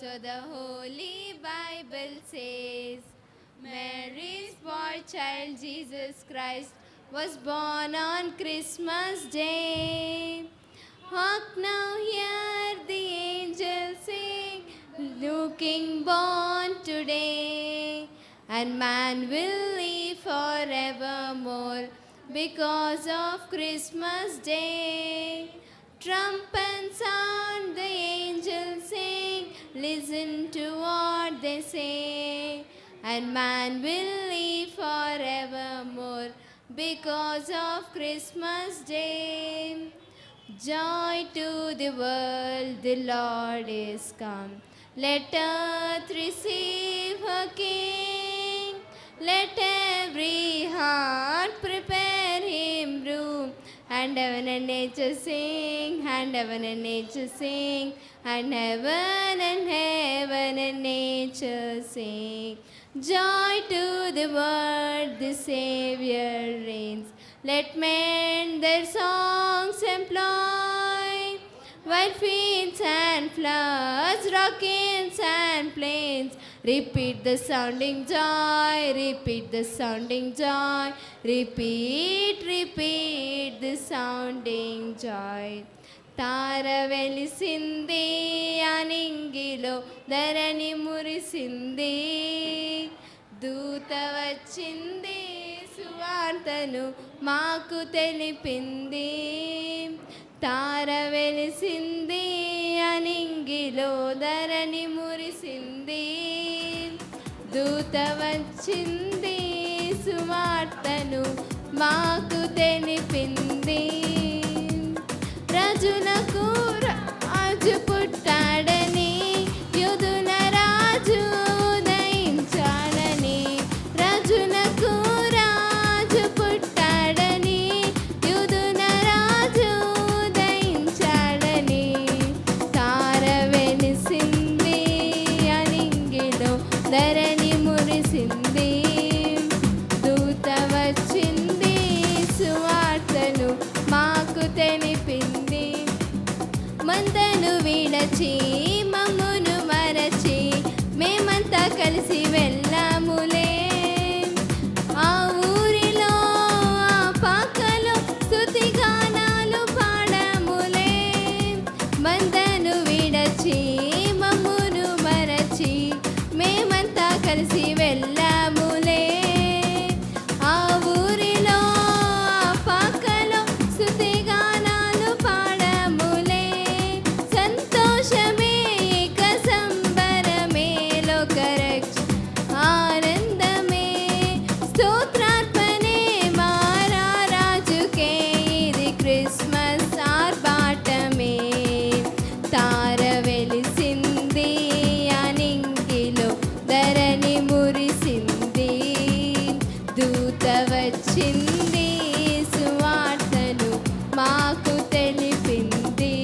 So the Holy Bible says, Mary's boy child Jesus Christ was born on Christmas Day. Hark now, hear the angels sing, looking born today. And man will live forevermore because of Christmas Day. Trumpets sound, the angels sing, listen to what they say. And man will live forevermore because of Christmas Day. Joy to the world, the Lord is come. Let earth receive her King. Let every heart prepare him room. And heaven and nature sing, and heaven and nature sing, and heaven and nature sing. Joy to the world, the Savior reigns. Let men their songs employ, while fields and floods, rockets and plains, repeat the sounding joy, repeat the sounding joy, repeat, repeat the sounding joy. తార వెలిసింది అనింగిలో ధరణి మురిసింది, దూత వచ్చింది సువార్తను మాకు తెలిపింది. తార వెలిసింది అనింగిలో ధరణి మురిసింది, దూత వచ్చింది సువార్తను మాకు తెలిపింది. రాజులకు రాజు పుట్టాడని, యూదుల రాజు ఉదయించాడని. రాజులకు రాజు పుట్టాడని, యూదుల రాజు ఉదయించాడని. తార వెలిసింది అనింగిలో ధరణి మురిసింది, దూత వచ్చింది సువార్తను మాకు తెలిపింది. మందను విడచి మమ్మును మరచి మేమంతా కలిసి వెళ్ళాములే. ఆ ఊరిలో ఆ పాకలో స్తుతి గానాలు పాడాములే. మందను విడచి మమ్మును మరచి మేమంతా కలిసి వెళ్ళాములే. ఆ ఊరిలో ఆ పాకలో స్తుతి గానాలు పాడాములే. సంతోషమే ఇక సంబరమే లోకరక్ష ఆనందమే, స్తోత్రార్పణే మారా రాజుకే ఇది క్రిస్మస్ ఆర్భాటమే. తార వెలిసింది అనింగిలో ధరణి మురిసింది, దూత వచ్చింది సువార్తను మాకు తెలిపింది.